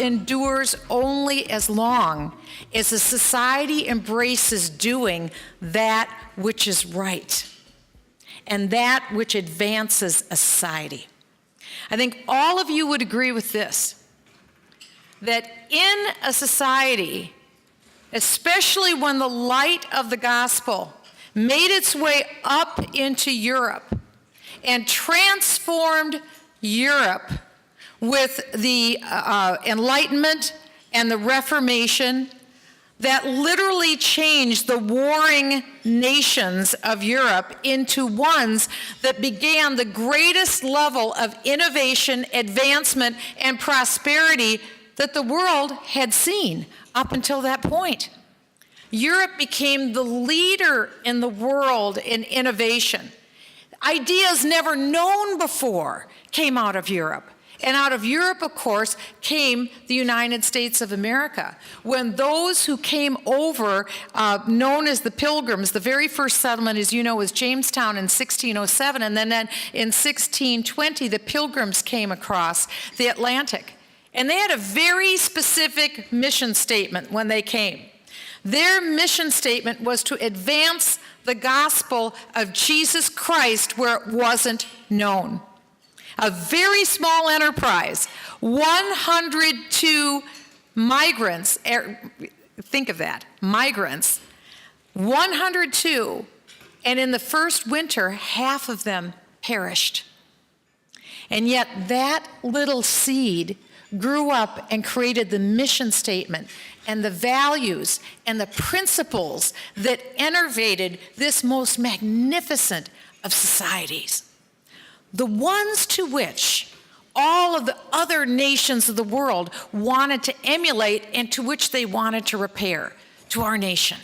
endures only as long as a society embraces doing that which is right and that which advances a society. I think all of you would agree with this, that in a society, especially when the light of the gospel made its way up into Europe and transformed Europe with the Enlightenment and the Reformation, that literally changed the warring nations of Europe into ones that began the greatest level of innovation, advancement, and prosperity that the world had seen up until that point. Europe became the leader in the world in innovation. Ideas never known before came out of Europe. And out of Europe, of course, came the United States of America. When those who came over, known as the Pilgrims, the very first settlement, as you know, was Jamestown in 1607, and then in 1620, the Pilgrims came across the Atlantic. And they had a very specific mission statement when they came. Their mission statement was to advance the gospel of Jesus Christ where it wasn't known. A very small enterprise, 102 migrants, think of that, migrants, 102, and in the first winter, half of them perished. And yet that little seed grew up and created the mission statement and the values and the principles that innervated this most magnificent of societies. The ones to which all of the other nations of the world wanted to emulate and to which they wanted to repair, to our nation.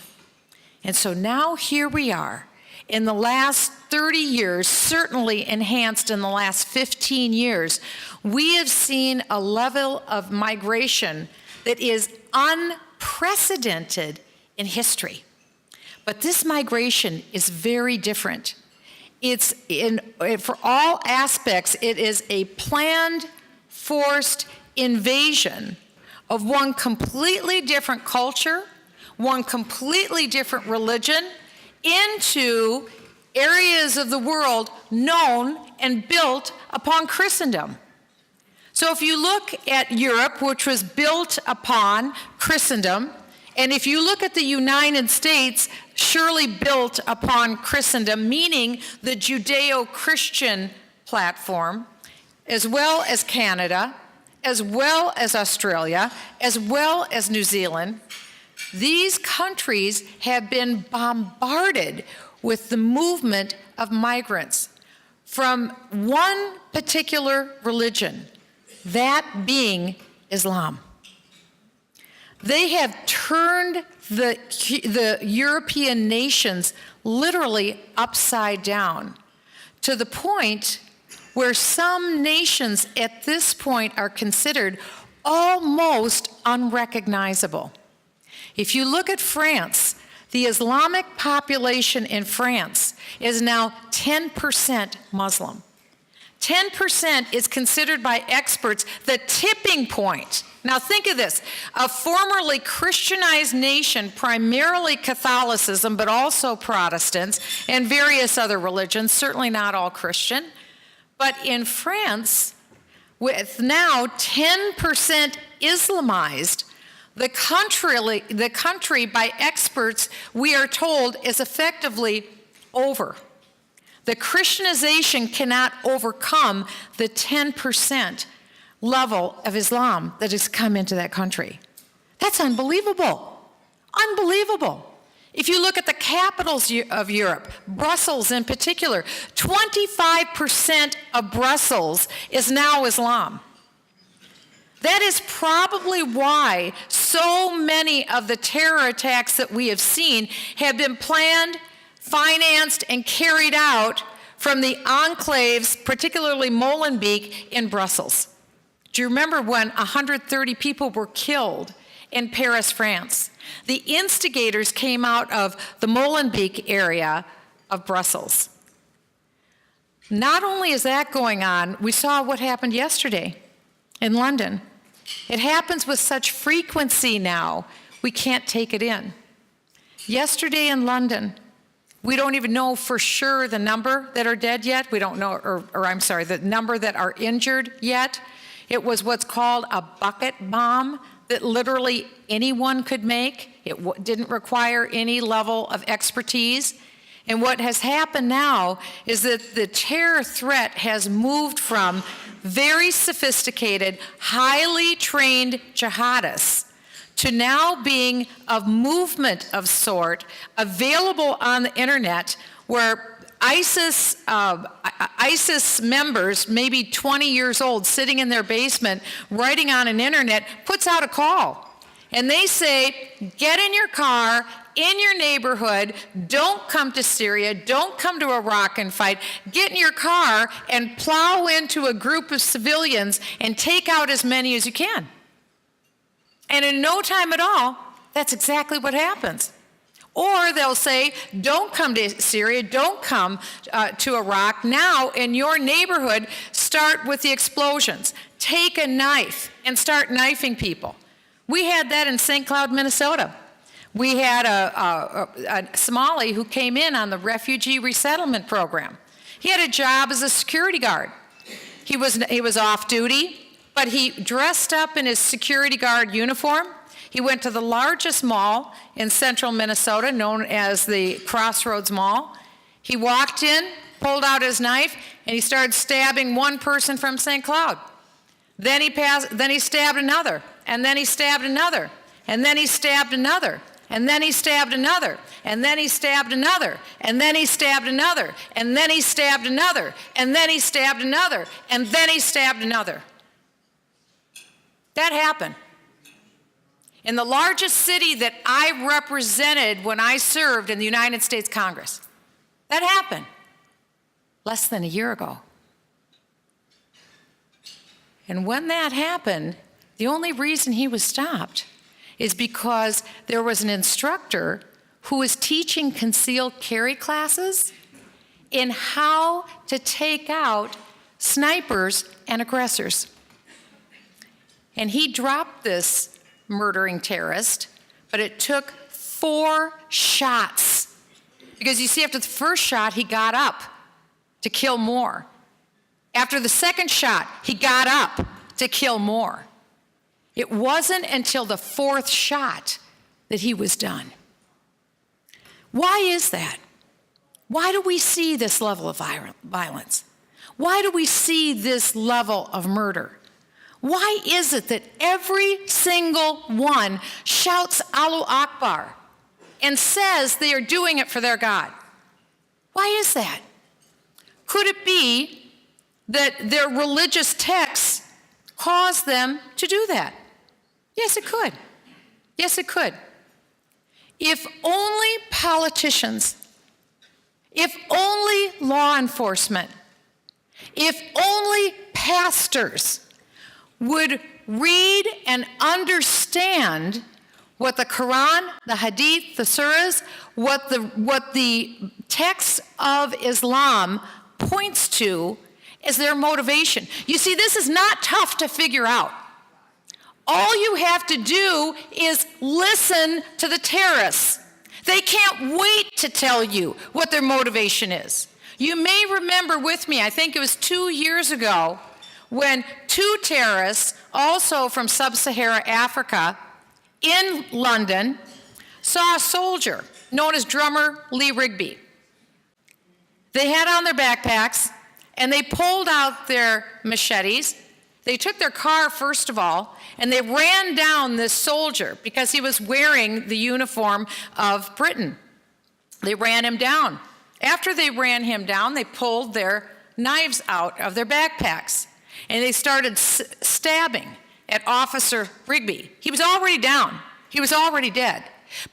And so now here we are. In the last 30 years, certainly enhanced in the last 15 years, we have seen a level of migration that is unprecedented in history. But this migration is very different. It's for all aspects, it is a planned, forced invasion of one completely different culture, one completely different religion, into areas of the world known and built upon Christendom. So if you look at Europe, which was built upon Christendom, and if you look at the United States, surely built upon Christendom, meaning the Judeo-Christian platform, as well as Canada, as well as Australia, as well as New Zealand, these countries have been bombarded with the movement of migrants from one particular religion, that being Islam. They have turned the European nations literally upside down to the point where some nations at this point are considered almost unrecognizable. If you look at France, the Islamic population in France is now 10% Muslim. 10% is considered by experts the tipping point. Now think of this, a formerly Christianized nation, primarily Catholicism, but also Protestants and various other religions, certainly not all Christian. But in France, with now 10% Islamized, the country by experts, we are told, is effectively over. The Christianization cannot overcome the 10% level of Islam that has come into that country. That's unbelievable. Unbelievable. If you look at the capitals of Europe, Brussels in particular, 25% of Brussels is now Islam. That is probably why so many of the terror attacks that we have seen have been planned, financed, and carried out from the enclaves, particularly Molenbeek in Brussels. Do you remember when 130 people were killed in Paris, France? The instigators came out of the Molenbeek area of Brussels. Not only is that going on, we saw what happened yesterday in London. It happens with such frequency now, we can't take it in. Yesterday in London, we don't even know for sure the number that are dead yet. We don't know, or I'm sorry, the number that are injured yet. It was what's called a bucket bomb that literally anyone could make. It didn't require any level of expertise. And what has happened now is that the terror threat has moved from very sophisticated, highly trained jihadists to now being a movement of sort available on the internet where ISIS members, maybe 20 years old, sitting in their basement, writing on an internet, puts out a call. And they say, get in your car, in your neighborhood, don't come to Syria, don't come to Iraq and fight, get in your car and plow into a group of civilians and take out as many as you can. And in no time at all, that's exactly what happens. Or they'll say, don't come to Syria, don't come to Iraq. Now, in your neighborhood, start with the explosions. Take a knife and start knifing people. We had that in St. Cloud, Minnesota. We had a Somali who came in on the refugee resettlement program. He had a job as a security guard. He was off duty, but he dressed up in his security guard uniform. He went to the largest mall in central Minnesota, known as the Crossroads Mall. He walked in, pulled out his knife, and he started stabbing one person from St. Cloud. Then he stabbed another, and then he stabbed another, and then he stabbed another, and then he stabbed another, and then he stabbed another, and then he stabbed another, and then he stabbed another, and then he stabbed another, and then he stabbed another. That happened. In the largest city that I represented when I served in the United States Congress. That happened less than a year ago. And when that happened, the only reason he was stopped is because there was an instructor who was teaching concealed carry classes in how to take out snipers and aggressors. And he dropped this murdering terrorist, but it took 4 shots. Because you see, after the first shot, he got up to kill more. After the second shot, he got up to kill more. It wasn't until the 4th shot that he was done. Why is that? Why do we see this level of violence? Why do we see this level of murder? Why is it that every single one shouts Allahu Akbar and says they are doing it for their God? Why is that? Could it be that their religious texts cause them to do that? Yes, it could. Yes, it could. If only politicians, if only law enforcement, if only pastors would read and understand what the Quran, the Hadith, the Surahs, what the text of Islam points to as their motivation. You see, this is not tough to figure out. All you have to do is listen to the terrorists. They can't wait to tell you what their motivation is. You may remember with me, I think it was 2 years ago, when 2 terrorists, also from sub-Saharan Africa, in London, saw a soldier known as drummer Lee Rigby. They had on their backpacks, and they pulled out their machetes. They took their car, first of all, and they ran down this soldier because he was wearing the uniform of Britain. They ran him down. After they ran him down, they pulled their knives out of their backpacks. And they started stabbing at Officer Rigby. He was already down. He was already dead.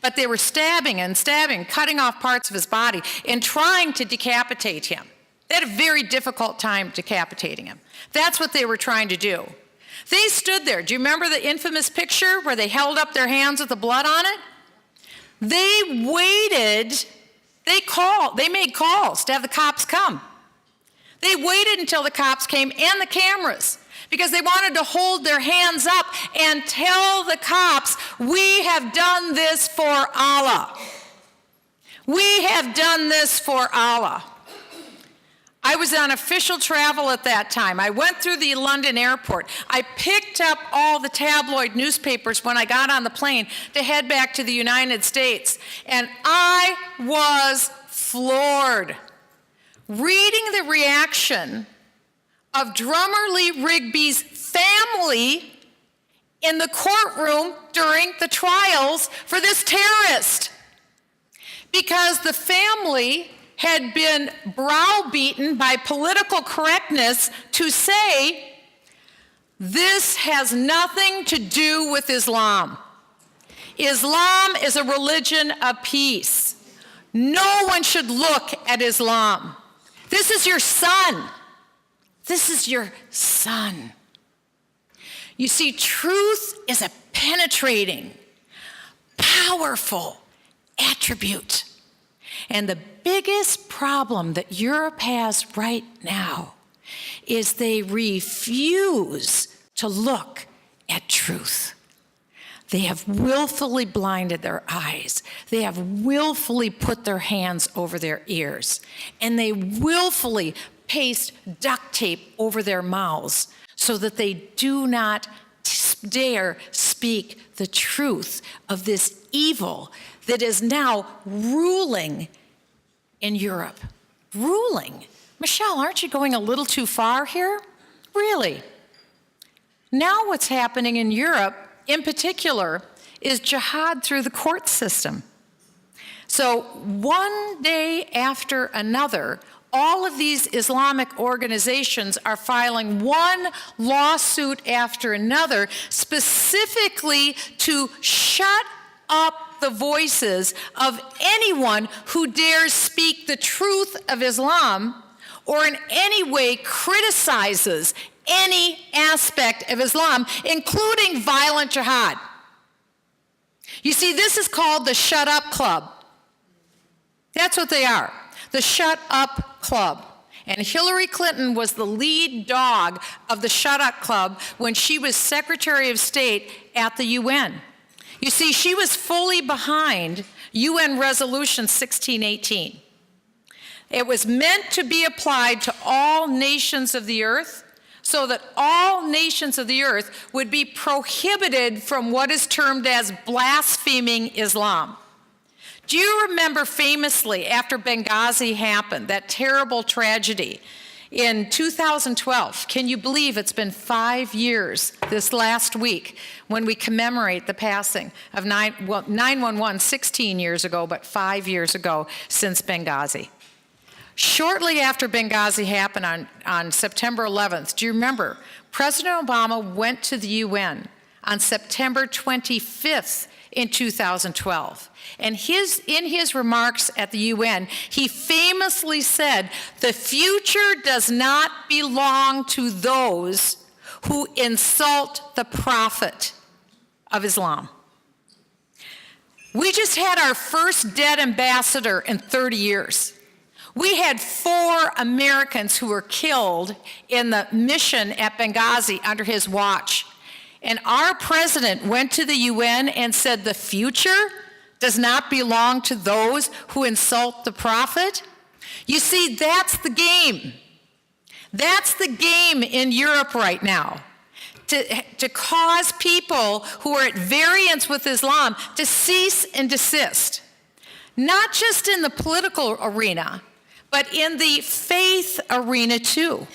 But they were stabbing and stabbing, cutting off parts of his body and trying to decapitate him. They had a very difficult time decapitating him. That's what they were trying to do. They stood there. Do you remember the infamous picture where they held up their hands with the blood on it? They waited. They made calls to have the cops come. They waited until the cops came and the cameras. because they wanted to hold their hands up and tell the cops, we have done this for Allah. We have done this for Allah. I was on official travel at that time. I went through the London airport. I picked up all the tabloid newspapers when I got on the plane to head back to the United States. And I was floored reading the reaction of drummer Lee Rigby's family in the courtroom during the trials for this terrorist. Because the family had been browbeaten by political correctness to say, this has nothing to do with Islam. Islam is a religion of peace. No one should look at Islam. This is your son. This is your son. You see, truth is a penetrating, powerful attribute. And the biggest problem that Europe has right now is they refuse to look at truth. They have willfully blinded their eyes. They have willfully put their hands over their ears. And they willfully paste duct tape over their mouths so that they do not dare speak the truth of this evil that is now ruling in Europe. Ruling. Michele, aren't you going a little too far here? Really? Now what's happening in Europe, in particular, is jihad through the court system. So one day after another, all of these Islamic organizations are filing one lawsuit after another, specifically to shut up the voices of anyone who dares speak the truth of Islam or in any way criticizes any aspect of Islam, including violent jihad. You see, this is called the Shut Up Club. That's what they are, the Shut Up Club. And Hillary Clinton was the lead dog of the Shut Up Club when she was Secretary of State at the UN. You see, she was fully behind UN Resolution 1618. It was meant to be applied to all nations of the earth so that all nations of the earth would be prohibited from what is termed as blaspheming Islam. Do you remember famously after Benghazi happened, that terrible tragedy in 2012? Can you believe it's been 5 years this last week when we commemorate the passing of 9/11, 16 years ago, but 5 years ago since Benghazi. Shortly after Benghazi happened on September 11th, do you remember, President Obama went to the UN on September 25th in 2012. And in his remarks at the UN, he famously said, the future does not belong to those who insult the prophet of Islam. We just had our first dead ambassador in 30 years. We had 4 Americans who were killed in the mission at Benghazi under his watch. And our president went to the UN and said, the future does not belong to those who insult the prophet. You see, that's the game. That's the game in Europe right now. To cause people who are at variance with Islam to cease and desist. Not just in the political arena, but in the faith arena too.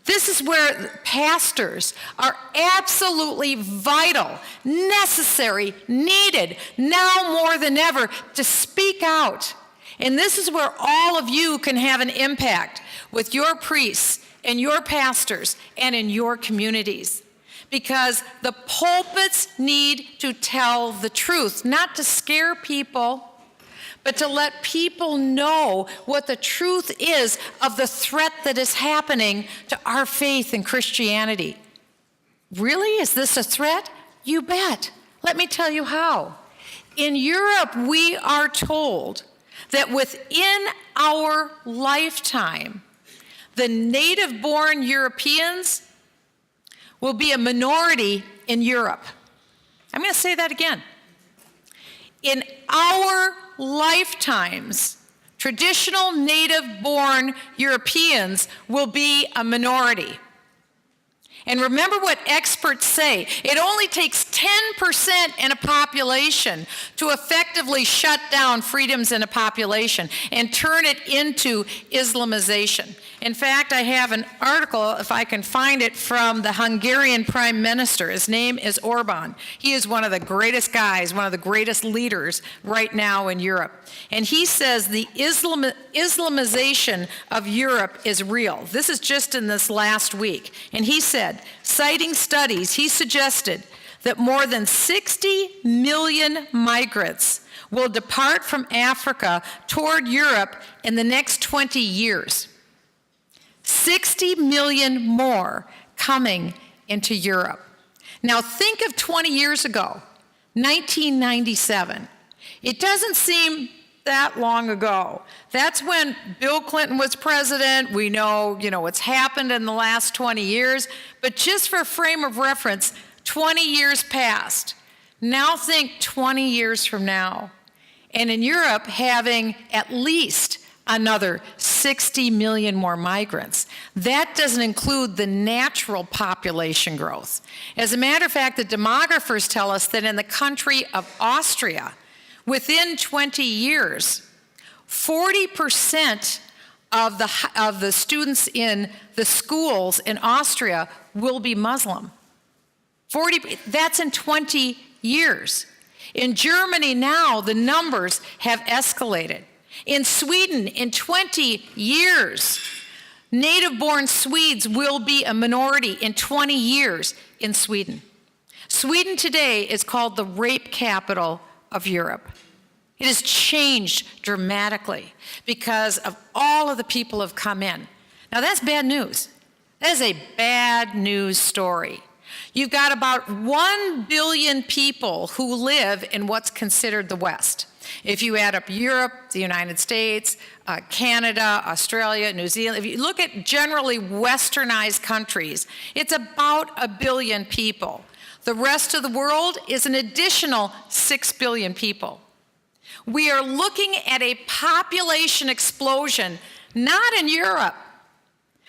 This is where pastors are absolutely vital, necessary, needed, now more than ever, to speak out. And this is where all of you can have an impact with your priests and your pastors and in your communities. Because the pulpits need to tell the truth, not to scare people, but to let people know what the truth is of the threat that is happening to our faith in Christianity. Really? Is this a threat? You bet. Let me tell you how. In Europe, we are told that within our lifetime, the native-born Europeans will be a minority in Europe. I'm going to say that again. In our lifetimes, traditional native-born Europeans will be a minority. And remember what experts say. It only takes 10% in a population to effectively shut down freedoms in a population and turn it into Islamization. In fact, I have an article, if I can find it, from the Hungarian Prime Minister. His name is Orban. He is one of the greatest guys, one of the greatest leaders right now in Europe. And he says the Islamization of Europe is real. This is just in this last week. And he said, citing studies, he suggested that more than 60 million migrants will depart from Africa toward Europe in the next 20 years. 60 million more coming into Europe. Now think of 20 years ago, 1997. It doesn't seem that long ago. That's when Bill Clinton was president. We know, what's happened in the last 20 years. But just for a frame of reference, 20 years passed. Now think 20 years from now. And in Europe, having at least another 60 million more migrants. That doesn't include the natural population growth. As a matter of fact, the demographers tell us that in the country of Austria, within 20 years, 40% of the students in the schools in Austria will be Muslim. That's in 20 years. In Germany now, the numbers have escalated. In Sweden, in 20 years, native-born Swedes will be a minority in 20 years in Sweden. Sweden today is called the rape capital of Europe. It has changed dramatically because of all of the people who have come in. Now that's bad news. That is a bad news story. You've got about 1 billion people who live in what's considered the West. If you add up Europe, the United States, Canada, Australia, New Zealand, if you look at generally westernized countries, it's about 1 billion people. The rest of the world is an additional 6 billion people. We are looking at a population explosion, not in Europe.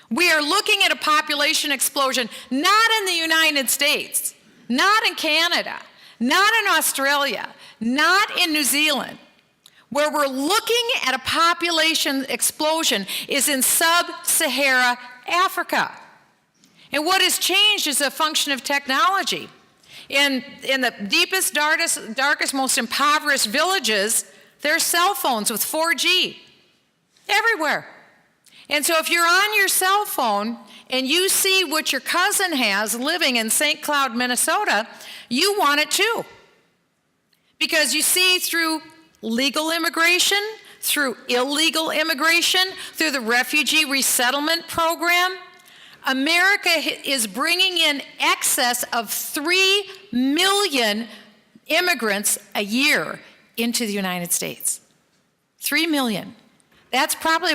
We are looking at a population explosion not in the United States, not in Canada, not in Australia, not in New Zealand. Where we're looking at a population explosion is in sub-Sahara Africa. And what has changed is a function of technology. In the deepest, darkest, most impoverished villages, there are cell phones with 4G everywhere. And so if you're on your cell phone and you see what your cousin has living in St. Cloud, Minnesota, you want it too. Because you see through legal immigration, through illegal immigration, through the refugee resettlement program, America is bringing in excess of 3 million immigrants a year into the United States. 3 million. That's probably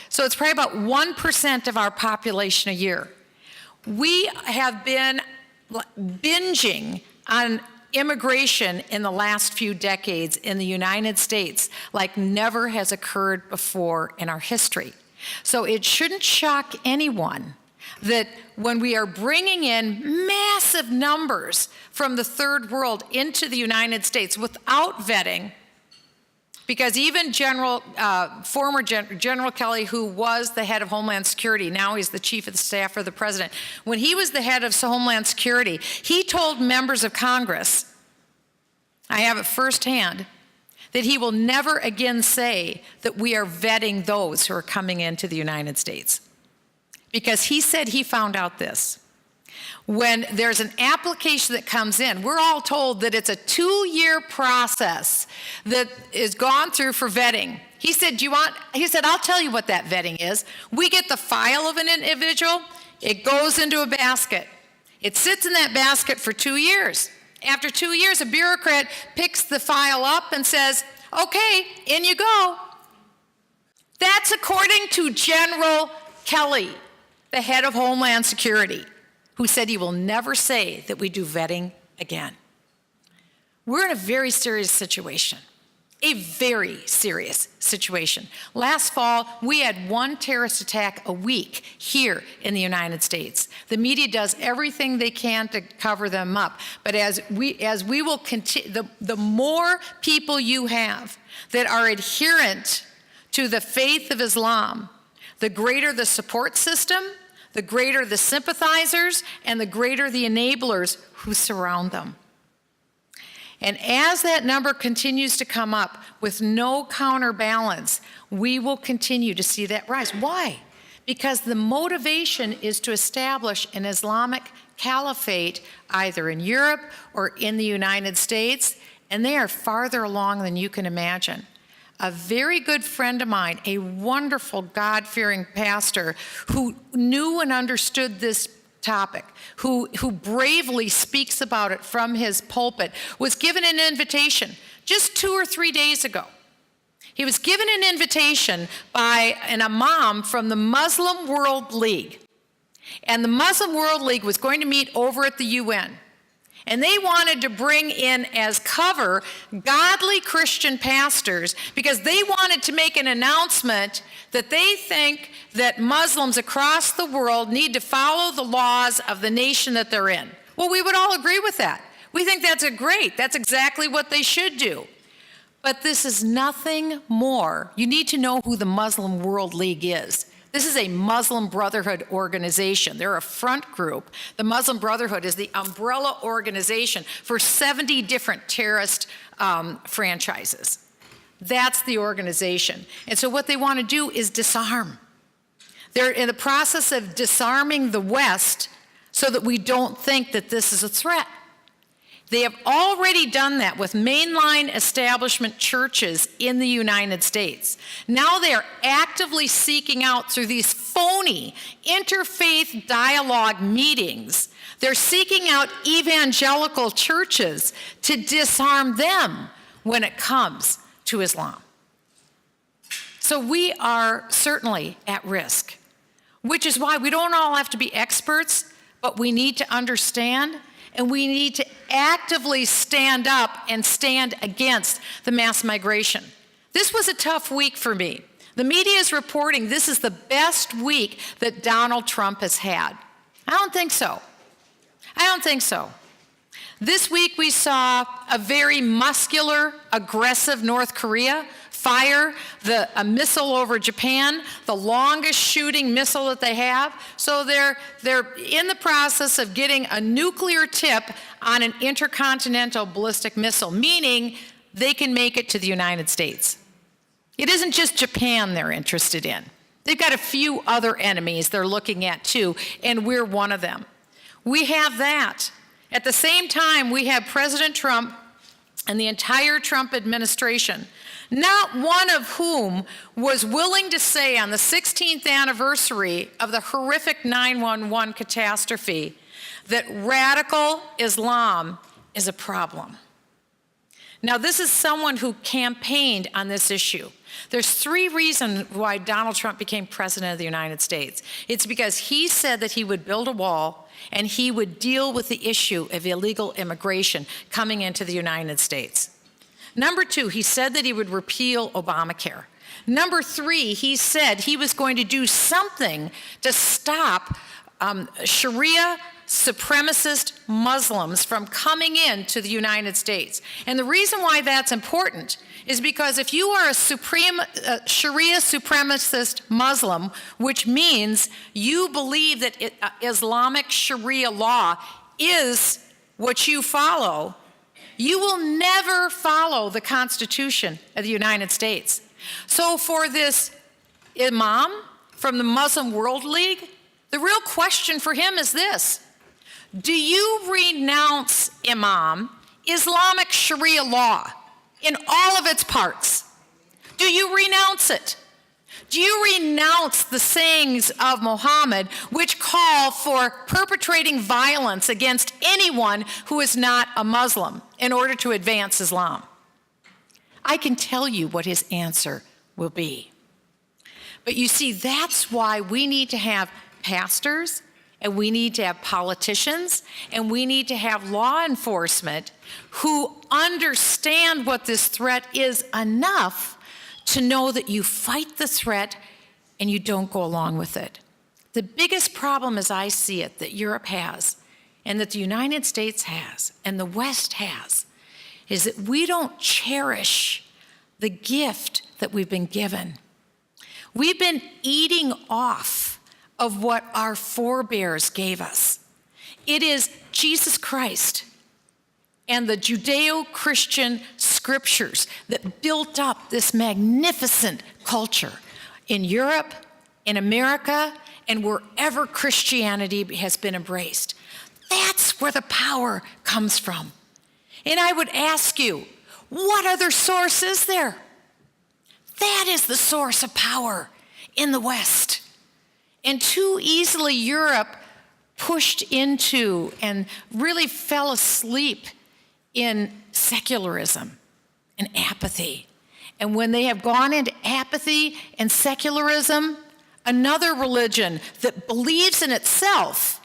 so it's probably about 1% of our population a year. We have been binging on immigration in the last few decades in the United States like never has occurred before in our history. So it shouldn't shock anyone that when we are bringing in massive numbers from the third world into the United States without vetting, because even former General Kelly, who was the head of Homeland Security, now he's the chief of the staff for the president, when he was the head of Homeland Security, he told members of Congress, I have it firsthand, that he will never again say that we are vetting those who are coming into the United States. Because he said he found out this. When there's an application that comes in, we're all told that it's a 2-year process that is gone through for vetting. He said, I'll tell you what that vetting is. We get the file of an individual, it goes into a basket. It sits in that basket for 2 years. After 2 years, a bureaucrat picks the file up and says, okay, in you go. That's according to General Kelly, the head of Homeland Security. who said he will never say that we do vetting again. We're in a very serious situation. A very serious situation. Last fall, we had one terrorist attack a week here in the United States. The media does everything they can to cover them up. But as we will continue, the more people you have that are adherent to the faith of Islam, the greater the support system, the greater the sympathizers, and the greater the enablers who surround them. And as that number continues to come up with no counterbalance, we will continue to see that rise. Why? Because the motivation is to establish an Islamic caliphate either in Europe or in the United States, and they are farther along than you can imagine. A very good friend of mine, a wonderful God-fearing pastor who knew and understood this topic, who bravely speaks about it from his pulpit, was given an invitation just 2 or 3 days ago. He was given an invitation by an imam from the Muslim World League. And the Muslim World League was going to meet over at the UN. And they wanted to bring in as cover godly Christian pastors because they wanted to make an announcement that they think that Muslims across the world need to follow the laws of the nation that they're in. Well, we would all agree with that. We think that's that's exactly what they should do. But this is nothing more. You need to know who the Muslim World League is. This is a Muslim Brotherhood organization. They're a front group. The Muslim Brotherhood is the umbrella organization for 70 different terrorist franchises. That's the organization. And so what they want to do is disarm. They're in the process of disarming the West so that we don't think that this is a threat. They have already done that with mainline establishment churches in the United States. Now they are actively seeking out through these phony interfaith dialogue meetings, they're seeking out evangelical churches to disarm them when it comes to Islam. So we are certainly at risk, which is why we don't all have to be experts, but we need to understand. And we need to actively stand up and stand against the mass migration. This was a tough week for me. The media is reporting this is the best week that Donald Trump has had. I don't think so. I don't think so. This week we saw a very muscular, aggressive North Korea fire a missile over Japan, the longest shooting missile that they have. So they're in the process of getting a nuclear tip on an intercontinental ballistic missile, meaning they can make it to the United States. It isn't just Japan they're interested in. They've got a few other enemies they're looking at too, and we're one of them. We have that. At the same time, we have President Trump and the entire Trump administration, not one of whom was willing to say on the 16th anniversary of the horrific 9/11 catastrophe that radical Islam is a problem. Now, this is someone who campaigned on this issue. There's 3 reasons why Donald Trump became president of the United States. It's because he said that he would build a wall and he would deal with the issue of illegal immigration coming into the United States. Number 2, he said that he would repeal Obamacare. Number 3, he said he was going to do something to stop Sharia supremacist Muslims from coming into the United States. And the reason why that's important is because if you are a Sharia supremacist Muslim, which means you believe that Islamic Sharia law is what you follow, you will never follow the Constitution of the United States. So for this imam from the Muslim World League, the real question for him is this: do you renounce, imam, Islamic Sharia law in all of its parts? Do you renounce it? Do you renounce the sayings of Muhammad which call for perpetrating violence against anyone who is not a Muslim in order to advance Islam? I can tell you what his answer will be. But you see, that's why we need to have pastors And we need to have politicians, and we need to have law enforcement who understand what this threat is enough to know that you fight the threat and you don't go along with it. The biggest problem, as I see it, that Europe has, and that the United States has, and the West has, is that we don't cherish the gift that we've been given. We've been eating off of what our forebears gave us. It is Jesus Christ and the Judeo-Christian scriptures that built up this magnificent culture in Europe, in America, and wherever Christianity has been embraced. That's where the power comes from. And I would ask you, what other source is there? That is the source of power in the West. And too easily Europe pushed into and really fell asleep in secularism and apathy. And when they have gone into apathy and secularism, another religion that believes in itself,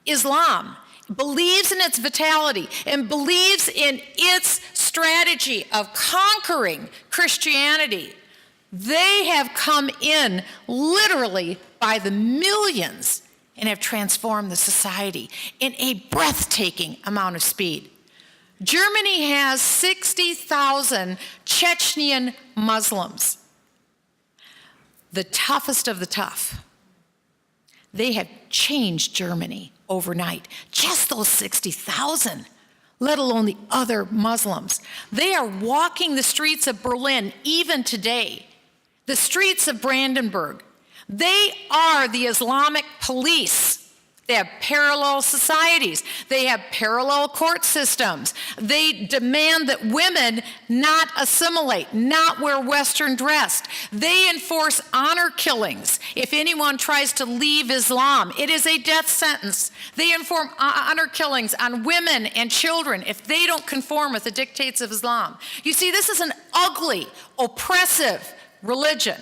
Islam, believes in its vitality and believes in its strategy of conquering Christianity, they have come in literally by the millions and have transformed the society in a breathtaking amount of speed. Germany has 60,000 Chechen Muslims, the toughest of the tough. They have changed Germany overnight. Just those 60,000, let alone the other Muslims. They are walking the streets of Berlin even today, the streets of Brandenburg. They are the Islamic police. They have parallel societies. They have parallel court systems. They demand that women not assimilate, not wear Western dress. They enforce honor killings. If anyone tries to leave Islam, it is a death sentence. They enforce honor killings on women and children if they don't conform with the dictates of Islam. You see, this is an ugly, oppressive religion.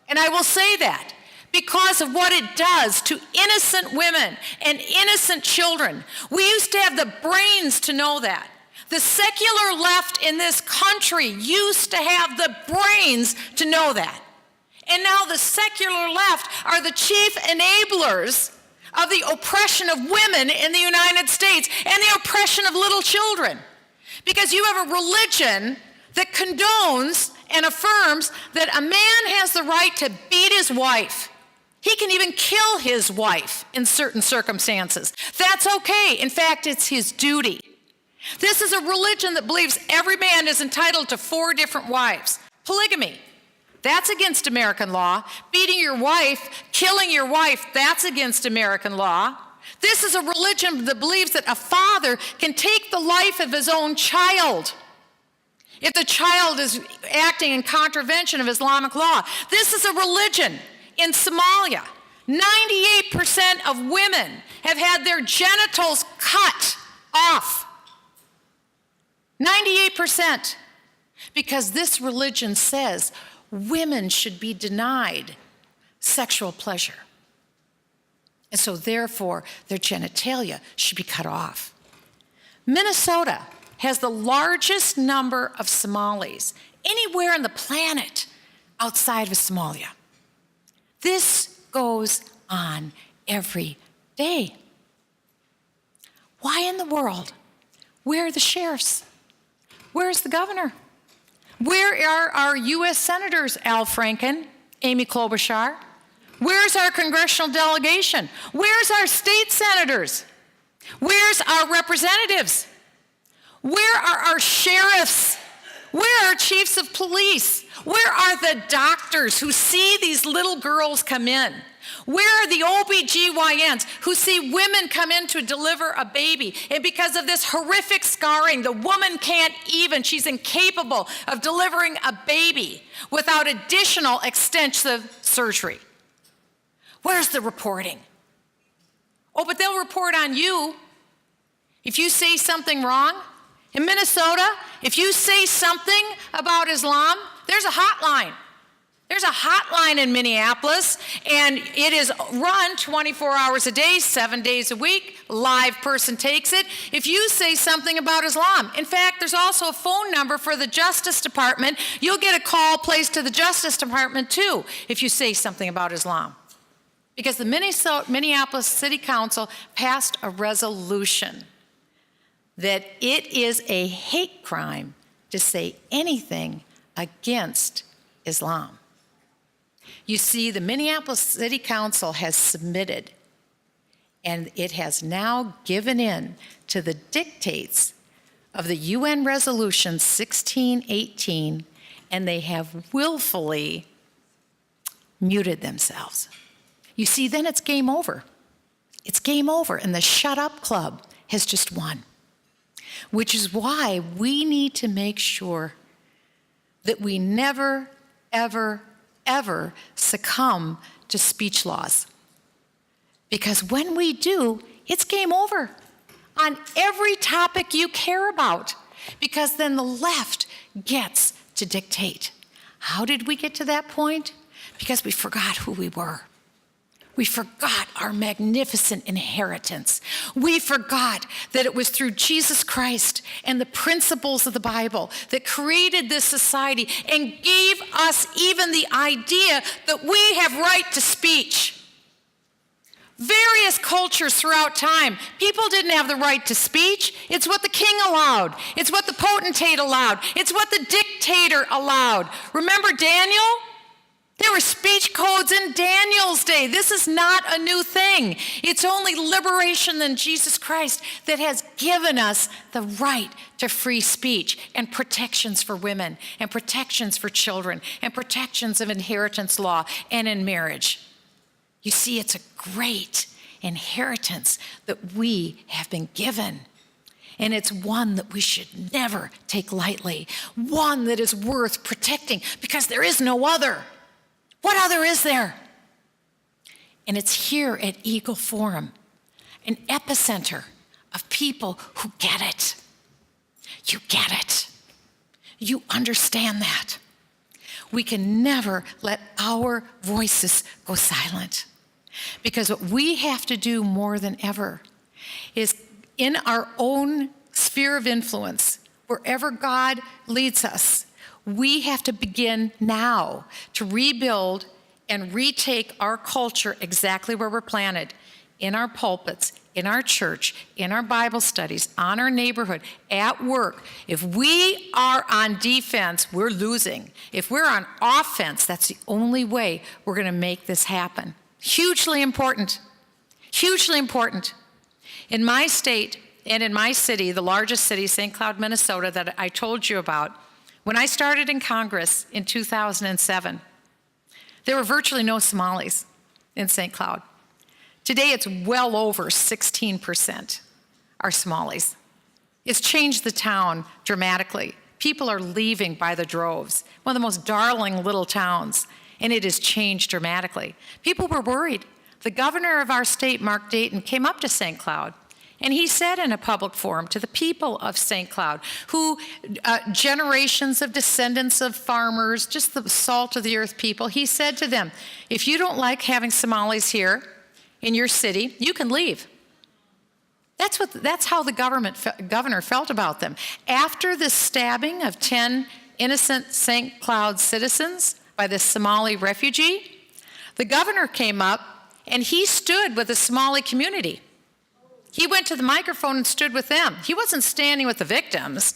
And I will say that because of what it does to innocent women and innocent children. We used to have the brains to know that. The secular left in this country used to have the brains to know that. And now the secular left are the chief enablers of the oppression of women in the United States and the oppression of little children. Because you have a religion that condones and affirms that a man has the right to beat his wife. He can even kill his wife in certain circumstances. That's okay. In fact, it's his duty. This is a religion that believes every man is entitled to 4 different wives. Polygamy, that's against American law. Beating your wife, killing your wife, that's against American law. This is a religion that believes that a father can take the life of his own child if the child is acting in contravention of Islamic law. This is a religion. In Somalia, 98% of women have had their genitals cut off. 98%. Because this religion says women should be denied sexual pleasure. And so therefore, their genitalia should be cut off. Minnesota has the largest number of Somalis anywhere on the planet outside of Somalia. This goes on every day. Why in the world? Where are the sheriffs? Where's the governor? Where are our U.S. senators, Al Franken, Amy Klobuchar? Where's our congressional delegation? Where's our state senators? Where's our representatives? Where are our sheriffs? Where are chiefs of police? Where are the doctors who see these little girls come in? Where are the OBGYNs who see women come in to deliver a baby? And because of this horrific scarring, the woman can't even, she's incapable of delivering a baby without additional extensive surgery. Where's the reporting? Oh, but they'll report on you if you say something wrong. In Minnesota, if you say something about Islam, there's a hotline. There's a hotline in Minneapolis, and it is run 24 hours a day, 7 days a week. Live person takes it. If you say something about Islam, in fact, there's also a phone number for the Justice Department. You'll get a call placed to the Justice Department, too, if you say something about Islam. Because the Minneapolis City Council passed a resolution that it is a hate crime to say anything against Islam. You see, the Minneapolis City Council has submitted, and it has now given in to the dictates of the UN Resolution 1618, and they have willfully muted themselves. You see, then it's game over. It's game over, and the Shut Up Club has just won, which is why we need to make sure that we never, ever, ever succumb to speech laws. Because when we do, it's game over on every topic you care about, because then the left gets to dictate. How did we get to that point? Because we forgot who we were. We forgot our magnificent inheritance. We forgot that it was through Jesus Christ and the principles of the Bible that created this society and gave us even the idea that we have right to speech. Various cultures throughout time, people didn't have the right to speech. It's what the king allowed. It's what the potentate allowed. It's what the dictator allowed. Remember Daniel? There were speech codes in Daniel's day. This is not a new thing. It's only liberation in Jesus Christ that has given us the right to free speech and protections for women and protections for children and protections of inheritance law and in marriage. You see, it's a great inheritance that we have been given. And it's one that we should never take lightly. One that is worth protecting because there is no other. What other is there? And it's here at Eagle Forum, an epicenter of people who get it. You get it. You understand that. We can never let our voices go silent, because what we have to do more than ever is in our own sphere of influence, wherever God leads us, we have to begin now to rebuild and retake our culture exactly where we're planted, in our pulpits, in our church, in our Bible studies, on our neighborhood, at work. If we are on defense, we're losing. If we're on offense, that's the only way we're going to make this happen. Hugely important. Hugely important. In my state and in my city, the largest city, St. Cloud, Minnesota, that I told you about, when I started in Congress in 2007, there were virtually no Somalis in St. Cloud. Today, it's well over 16% are Somalis. It's changed the town dramatically. People are leaving by the droves, one of the most darling little towns, and it has changed dramatically. People were worried. The governor of our state, Mark Dayton, came up to St. Cloud, and he said in a public forum to the people of St. Cloud, who generations of descendants of farmers, just the salt of the earth people, he said to them, if you don't like having Somalis here in your city, you can leave. That's how the governor felt about them. After the stabbing of 10 innocent St. Cloud citizens by this Somali refugee, the governor came up and he stood with the Somali community. He went to the microphone and stood with them. He wasn't standing with the victims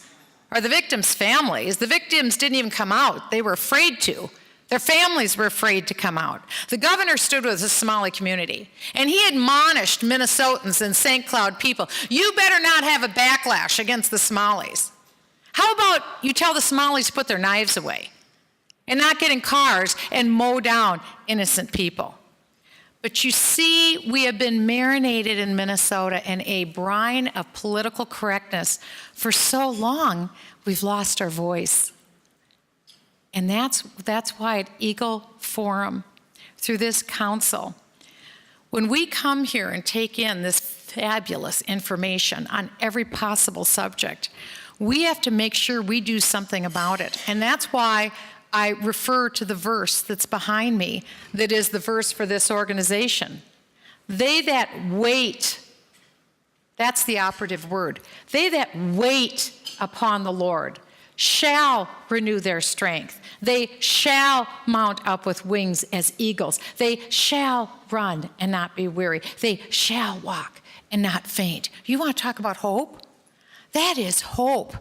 or the victims' families. The victims didn't even come out. They were afraid to. Their families were afraid to come out. The governor stood with the Somali community, and he admonished Minnesotans and St. Cloud people, you better not have a backlash against the Somalis. How about you tell the Somalis to put their knives away and not get in cars and mow down innocent people? But you see, we have been marinated in Minnesota in a brine of political correctness for so long, we've lost our voice. And that's why at Eagle Forum, through this council, when we come here and take in this fabulous information on every possible subject, we have to make sure we do something about it. And that's why I refer to the verse that's behind me, that is the verse for this organization. They that wait, that's the operative word. They that wait upon the Lord shall renew their strength. They shall mount up with wings as eagles. They shall run and not be weary. They shall walk and not faint. You want to talk about hope? That is hope.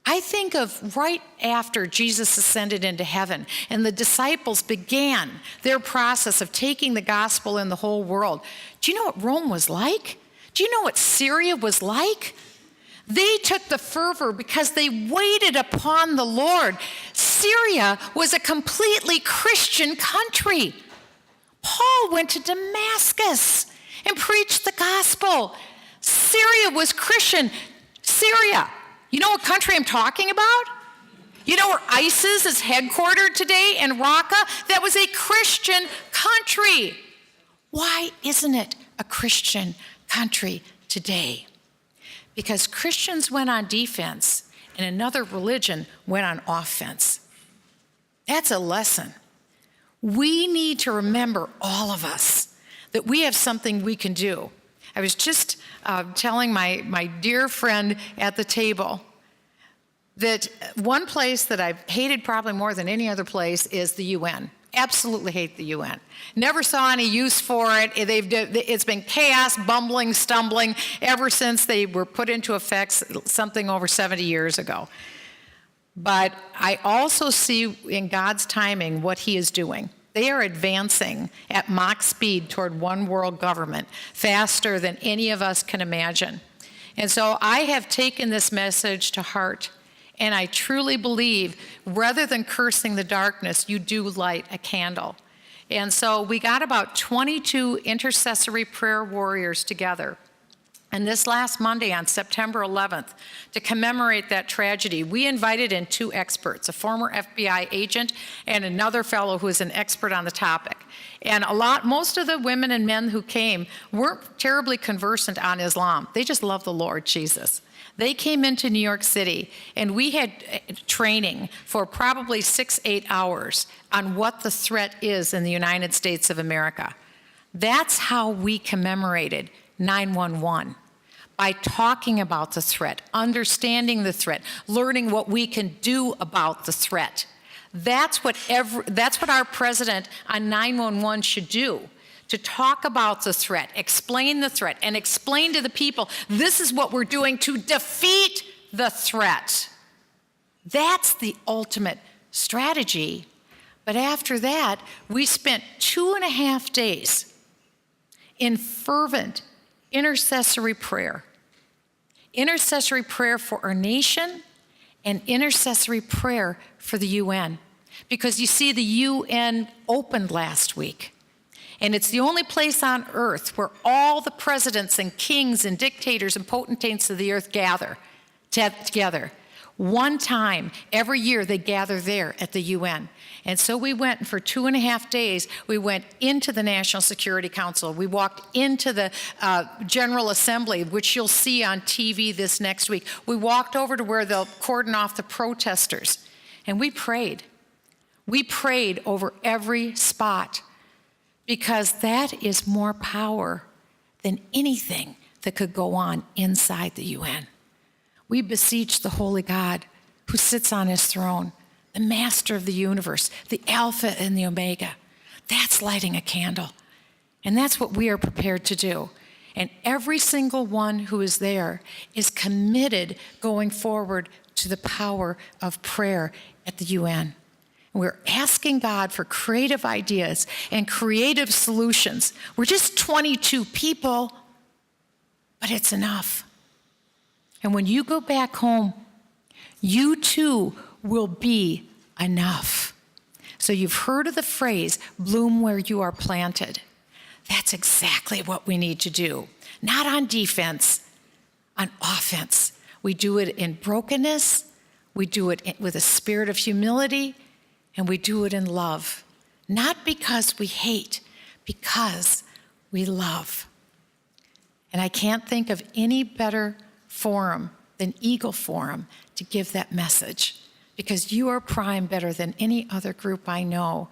I think of right after Jesus ascended into heaven and the disciples began their process of taking the gospel in the whole world. Do you know what Rome was like? Do you know what Syria was like? They took the fervor because they waited upon the Lord. Syria was a completely Christian country. Paul went to Damascus and preached the gospel. Syria was Christian. Syria, you know what country I'm talking about? You know where ISIS is headquartered today in Raqqa? That was a Christian country. Why isn't it a Christian country today? Because Christians went on defense and another religion went on offense. That's a lesson. We need to remember, all of us, that we have something we can do. I was just telling my dear friend at the table that one place that I've hated probably more than any other place is the UN. Absolutely hate the UN. Never saw any use for it. It's been chaos, bumbling, stumbling ever since they were put into effect something over 70 years ago. But I also see in God's timing what he is doing. They are advancing at Mach speed toward one world government, faster than any of us can imagine. And so I have taken this message to heart. And I truly believe, rather than cursing the darkness, you do light a candle. And so we got about 22 intercessory prayer warriors together. And this last Monday on September 11th, to commemorate that tragedy, we invited in 2 experts, a former FBI agent and another fellow who is an expert on the topic. And most of the women and men who came weren't terribly conversant on Islam. They just love the Lord Jesus. They came into New York City, and we had training for probably 6-8 hours on what the threat is in the United States of America. That's how we commemorated 9/11, by talking about the threat, understanding the threat, learning what we can do about the threat. That's what our president on 9/11 should do. To talk about the threat, explain the threat, and explain to the people, this is what we're doing to defeat the threat. That's the ultimate strategy. But after that, we spent 2.5 days in fervent intercessory prayer. Intercessory prayer for our nation and intercessory prayer for the UN. Because you see, the UN opened last week. And it's the only place on earth where all the presidents and kings and dictators and potentates of the earth gather together. One time every year they gather there at the UN. And so we went, and for 2.5 days, we went into the National Security Council. We walked into the General Assembly, which you'll see on TV this next week. We walked over to where they'll cordon off the protesters. And we prayed. We prayed over every spot, because that is more power than anything that could go on inside the UN. We beseech the holy God who sits on his throne, the master of the universe, the Alpha and the Omega. That's lighting a candle. And that's what we are prepared to do. And every single one who is there is committed going forward to the power of prayer at the UN. We're asking God for creative ideas and creative solutions. We're just 22 people, but it's enough. And when you go back home, you too will be enough. So you've heard of the phrase, bloom where you are planted. That's exactly what we need to do. Not on defense, on offense. We do it in brokenness. We do it with a spirit of humility. And we do it in love, not because we hate, because we love. And I can't think of any better forum than Eagle Forum to give that message because you are primed better than any other group I know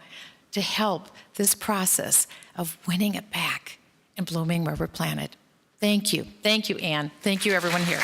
to help this process of winning it back and blooming where we're planted. Thank you. Thank you, Anne. Thank you, everyone here.